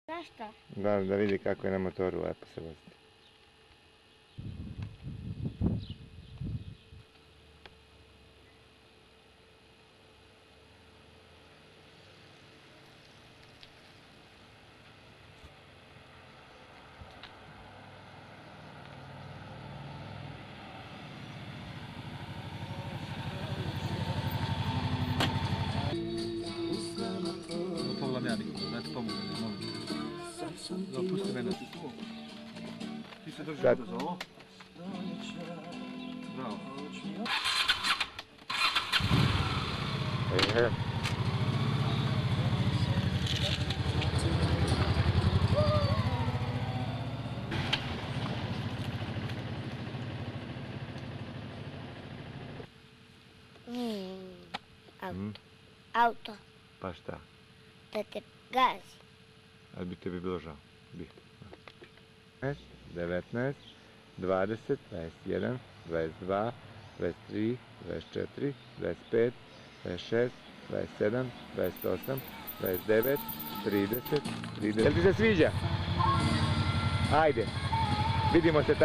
Zašto? Da vidi kako je na motoru lepo se voziti. Pogledam ja Nikola, da ti pomogu, ne molim. Pusti mene. Ti se drži ovdje za ovo. Bravo. Auto, Pa šta? da te gazi. Ali bi tebi bilo žao. 19, 20, 21, 22, 23, 24, 25, 26, 27, 28, 29, 30, 30. Jel ti se sviđa? Ajde, vidimo se tamo.